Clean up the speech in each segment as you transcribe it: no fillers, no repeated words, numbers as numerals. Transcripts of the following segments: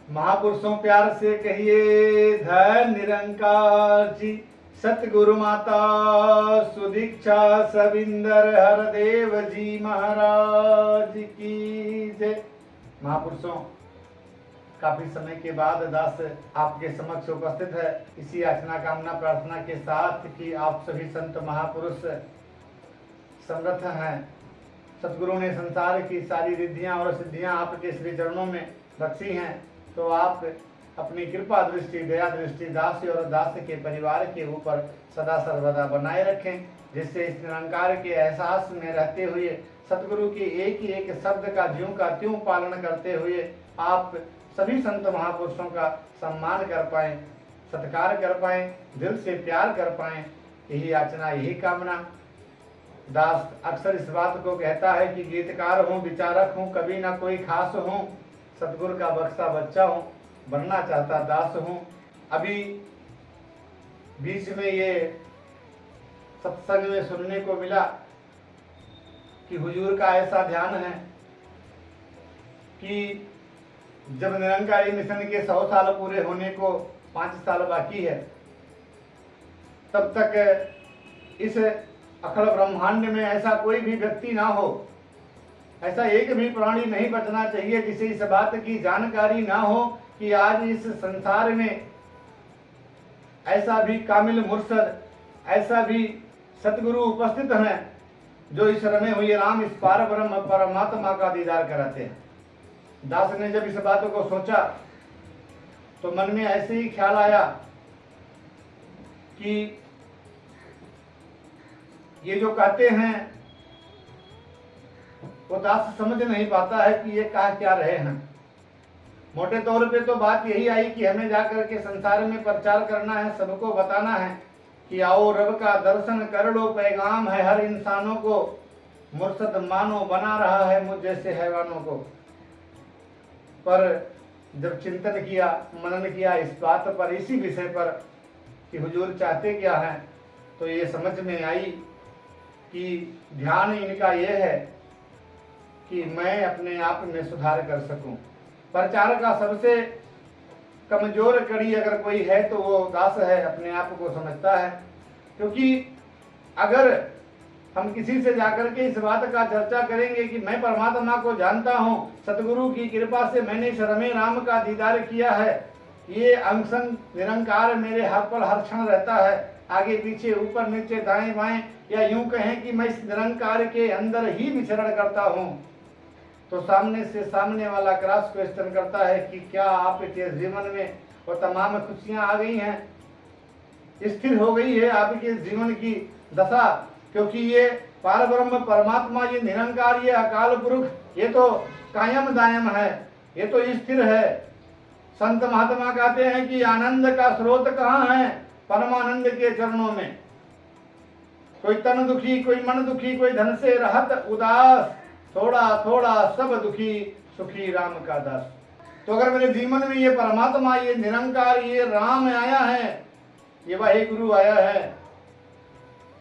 महापुरुषों प्यार से कहिए धन निरंकार जी। सतगुरु माता सुदीक्षा सविंदर हरदेव जी महाराज की जय। महापुरुषों, काफी समय के बाद दास आपके समक्ष उपस्थित है इसी याचना कामना प्रार्थना के साथ कि आप सभी संत महापुरुष समर्थ हैं। सतगुरु ने संसार की सारी रिद्धियां और सिद्धियां आपके श्री चरणों में बख्शी हैं, तो आप अपनी कृपा दृष्टि दया दृष्टि दास और दास के परिवार के ऊपर सदा सर्वदा बनाए रखें, जिससे इस निरंकार के एहसास में रहते हुए सतगुरु के एक ही एक शब्द का ज्यों का त्यों पालन करते हुए आप सभी संत महापुरुषों का सम्मान कर पाएं, सत्कार कर पाएं, दिल से प्यार कर पाएं। यही याचना यही कामना। दास अक्सर इस बात को कहता है कि गीतकार हूँ, विचारक हूँ, कभी ना कोई खास हूँ, सतगुरु का बख्शा बच्चा हूँ, बनना चाहता दास हूँ। अभी बीच में ये सत्संग में सुनने को मिला कि हुजूर का ऐसा ध्यान है कि जब निरंकारी मिशन के 100 साल पूरे होने को 5 साल बाकी है, तब तक इस अखिल ब्रह्मांड में ऐसा कोई भी व्यक्ति ना हो, ऐसा एक भी प्राणी नहीं बचना चाहिए जिसे इस बात की जानकारी ना हो कि आज इस संसार में ऐसा भी कामिल मुर्शद, ऐसा भी सतगुरु उपस्थित हैं जो इस रमे हुए राम, इस पार ब्रह्म परमात्मा का दीदार कराते हैं। दास ने जब इस बात को सोचा तो मन में ऐसे ही ख्याल आया कि ये जो कहते हैं वो दास समझ नहीं पाता है कि ये कह क्या रहे हैं। मोटे तौर पे तो बात यही आई कि हमें जाकर के संसार में प्रचार करना है, सबको बताना है कि आओ रब का दर्शन कर लो, पैगाम है हर इंसानों को, मुर्शद मानो बना रहा है मुझ जैसे हैवानों को। पर जब चिंतन किया, मनन किया इस बात पर, इसी विषय पर कि हुजूर चाहते क्या हैं, तो ये समझ में आई कि ध्यान इनका ये है कि मैं अपने आप में सुधार कर सकूं। प्रचार का सबसे कमजोर कड़ी अगर कोई है तो वो दास है, अपने आप को समझता है। क्योंकि अगर हम किसी से जाकर के इस बात का चर्चा करेंगे कि मैं परमात्मा को जानता हूँ, सतगुरु की कृपा से मैंने इस रमे राम का दीदार किया है, ये अंगसंग निरंकार मेरे हाथ पर हर क्षण रहता है, आगे पीछे ऊपर नीचे दाएं बाएं, या यूं कहें कि मैं इस निरंकार के अंदर ही विचरण करता हूँ, तो सामने से सामने वाला क्रॉस क्वेश्चन करता है कि क्या आपके जीवन में वो तमाम खुशियां आ गई हैं, स्थिर हो गई है आपके जीवन की दशा। क्योंकि ये पार ब्रह्म परमात्मा, ये निरंकार, ये अकाल पुरुष, ये तो कायम दायम है, ये तो स्थिर है। संत महात्मा कहते हैं कि आनंद का स्रोत कहाँ है? परमानंद के चरणों में। कोई तन दुखी, कोई मन दुखी, कोई धन से रहत उदास, थोड़ा थोड़ा सब दुखी, सुखी राम का दास। तो अगर मेरे जीवन में ये परमात्मा, ये निरंकार, ये राम आया है, ये वाहे गुरु आया है,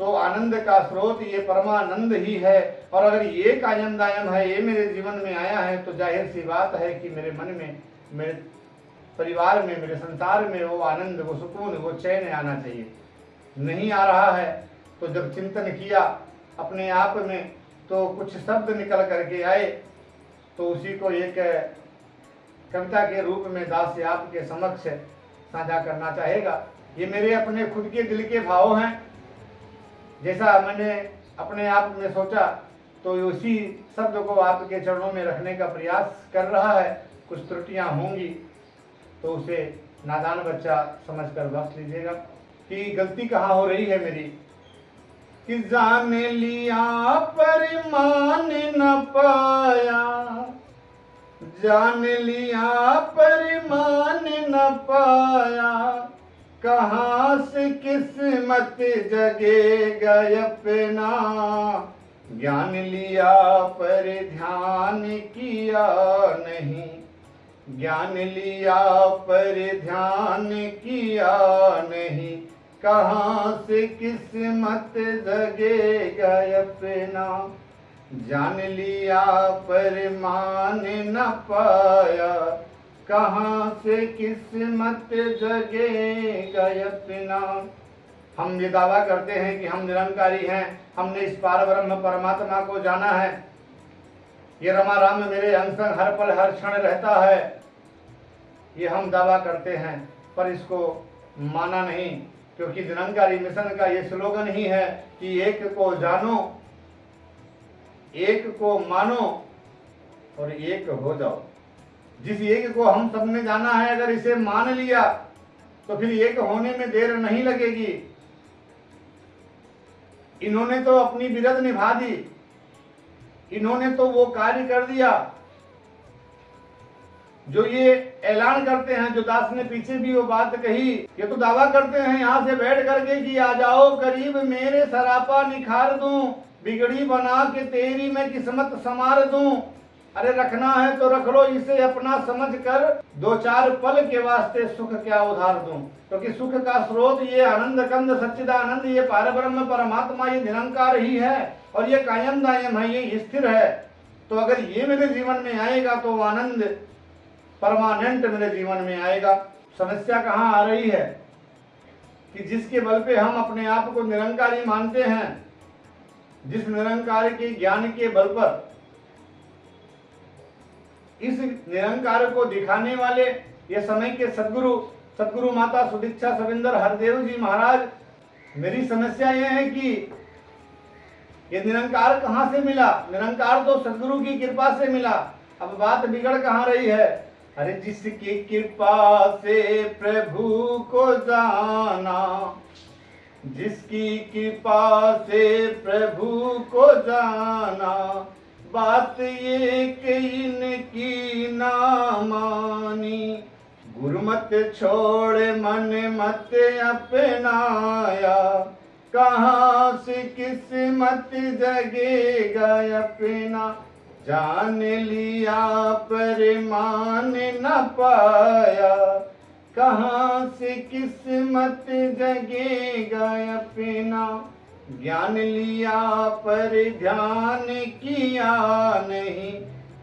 तो आनंद का स्रोत ये परमानंद ही है। और अगर ये कायम दायम है, ये मेरे जीवन में आया है, तो जाहिर सी बात है कि मेरे मन में, मेरे परिवार में, मेरे संसार में वो आनंद, वो सुकून, वो चैन आना चाहिए। नहीं आ रहा है तो जब चिंतन किया अपने आप में, तो कुछ शब्द निकल करके आए, तो उसी को एक कविता के रूप में दास आपके समक्ष साझा करना चाहेगा। ये मेरे अपने खुद के दिल के भाव हैं, जैसा मैंने अपने आप में सोचा तो उसी शब्द को आपके चरणों में रखने का प्रयास कर रहा है। कुछ त्रुटियां होंगी तो उसे नादान बच्चा समझकर बख्श लीजिएगा कि गलती कहाँ हो रही है मेरी। कि जान लिया पर मान न पाया, जान लिया पर मान न पाया, कहाँ से किस्मत जगेगा अपना, ज्ञान लिया पर ध्यान किया नहीं, ज्ञान लिया पर ध्यान किया नहीं, कहाँ से किस्मत जगेगा अपना, जान लिया पर मान न पाया, कहाँ से किस्मत जगेगा अपना। हम ये दावा करते हैं कि हम निरंकारी हैं, हमने इस पार ब्रह्म परमात्मा को जाना है, ये रमा राम मेरे अंग संग हर पल हर क्षण रहता है, ये हम दावा करते हैं, पर इसको माना नहीं, क्योंकि निरंकारी मिशन का ये स्लोगन ही है कि एक को जानो, एक को मानो और एक हो जाओ। जिस एक को हम सबने जाना है, अगर इसे मान लिया तो फिर एक होने में देर नहीं लगेगी। इन्होंने तो अपनी बिरद निभा दी, इन्होंने तो वो कार्य कर दिया जो ये ऐलान करते हैं। जो दास ने पीछे भी वो बात कही, ये तो दावा करते हैं यहाँ से बैठ करके कि आ जाओ करीब मेरे सरापा निखार दूं, बिगड़ी बना के तेरी मैं किस्मत संवार दूं। अरे रखना है तो रख लो इसे अपना समझ कर, दो चार पल के वास्ते सुख क्या उधार दूं। क्योंकि सुख का स्रोत ये आनंद कंद सच्चिदानंद, ये पार ब्रह्म परमात्मा, ये निरंकार ही है और ये कायम दायम है, ये स्थिर है। तो अगर ये मेरे जीवन में आएगा तो आनंद परमानेंट मेरे जीवन में आएगा। समस्या कहाँ आ रही है कि जिसके बल पे हम अपने आप को निरंकारी मानते हैं, जिस निरंकार के ज्ञान के बल पर, इस निरंकार को दिखाने वाले ये समय के सदगुरु माता सुदीक्षा सविंदर हरदेव जी महाराज, मेरी समस्या यह है कि ये निरंकार कहाँ से मिला। निरंकार तो सदगुरु की कृपा से मिला। अब बात बिगड़ कहाँ रही है। अरे जिसकी कृपा से प्रभु को जाना, जिसकी कृपा से प्रभु को जाना, बात ये कि इनकी ना मानी। गुरुमत छोड़ मन मत अपनाया, कहाँ से किस्मत जगेगा अपना। जान लिया पर मान न पाया, कहाँ से किस्मत जगेगा अपना। ज्ञान लिया पर ध्यान किया नहीं,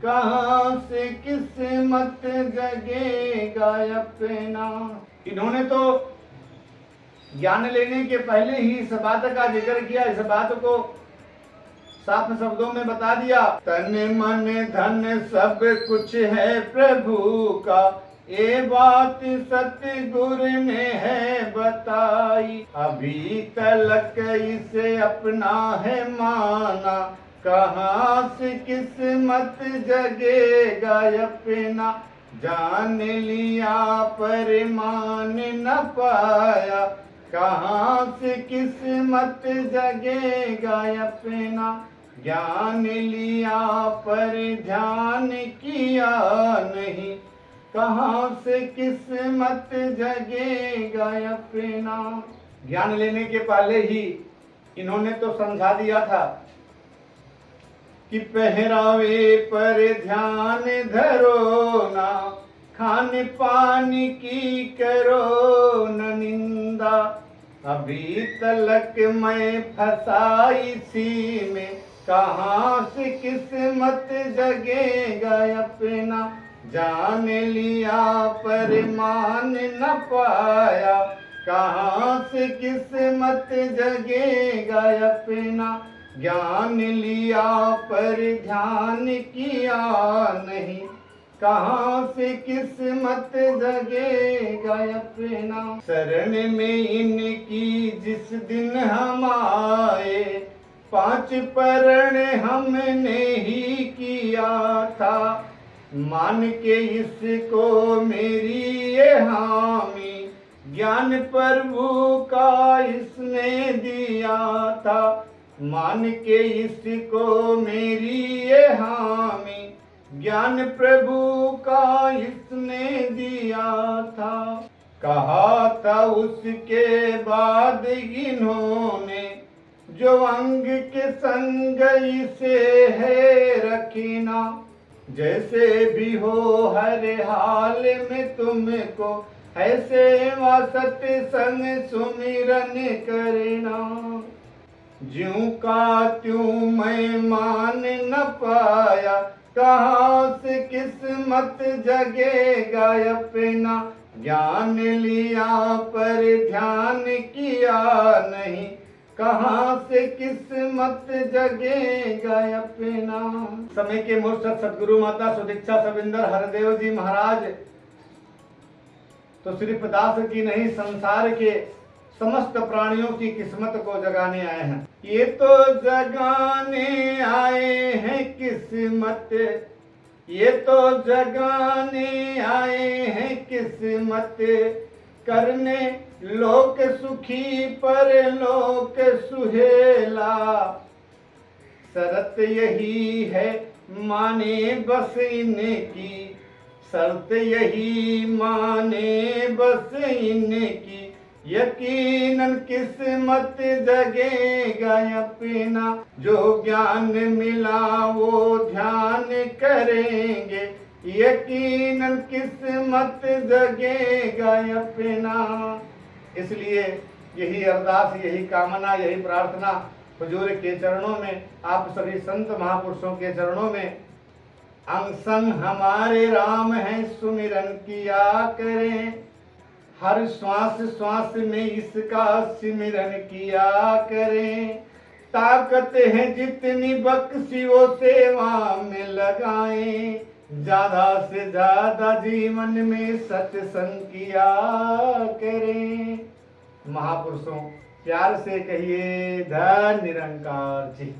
कहाँ से किस्मत जगेगा अपना। इन्होंने तो ज्ञान लेने के पहले ही इस बात का जिक्र किया, इस बात को साफ शब्दों में बता दिया। तन मन धन सब कुछ है प्रभु का, ये बात सतगुरु ने है बताई। अभी तलक इसे अपना है माना, कहाँ से किस्मत जगेगा अपना। जान लिया पर मान न पाया, कहाँ से किस्मत जगेगा अपना। ज्ञान लिया पर ध्यान किया नहीं, कहाँ से किस्मत जगेगा अपना। ज्ञान लेने के पहले ही इन्होंने तो समझा दिया था कि पहरावे पर ध्यान धरो ना, खान पान की करो न निंदा। अभी तलक मैं फंसा इसी में, कहाँ से किस्मत जगेगा अपना। जान लिया पर मान न पाया, कहाँ से किस्मत जगेगा अपना। ज्ञान लिया पर ध्यान किया नहीं, कहाँ से किस्मत जगेगा अपना। शरण में इनकी जिस दिन हम आए, 5 परण हमने ही किया था। मान के इसको मेरी ये हामी, ज्ञान प्रभु का इसने दिया था। मान के इसको मेरी ये हामी, ज्ञान प्रभु का इसने दिया था। कहा था उसके बाद इन्होंने, जो अंग के संग इसे है रखना। जैसे भी हो हर हाल में तुमको, ऐसे वासत संग सुमिरन करना। ज्यों का त्यों मैं मान न पाया, कहाँ से किस्मत जगेगा अपना, ज्ञान लिया पर ध्यान किया नहीं, कहाँ से किस्मत जगेगा अपना। समय के मुर्शद सदगुरु माता सुदीक्षा सविंदर हरदेव जी महाराज तो सिर्फ दास की नहीं, संसार के समस्त प्राणियों की किस्मत को जगाने आए हैं। ये तो जगाने आए हैं किस्मत, ये तो जगाने आए हैं किस्मत, करने लोक सुखी पर लोक सुहेला, शरत यही है माने बस इनकी, शर्त यही माने बस इनकी, यकीनन किस्मत जगेगा अपना, जो ज्ञान मिला वो ध्यान करेंगे, यकीनन किस्मत जगेगा अपना। इसलिए यही अरदास, यही कामना, यही प्रार्थना हुजूर के चरणों में, आप सभी संत महापुरुषों के चरणों में, अंग संग हमारे राम हैं सुमिरन किया करें, हर श्वास श्वास में इसका सिमरन किया करें, ताकत है जितनी बख्शी वो सेवा में लगाएं, ज्यादा से ज्यादा जीवन में सत्संग किया करें। महापुरुषों प्यार से कहिए धन निरंकार जी।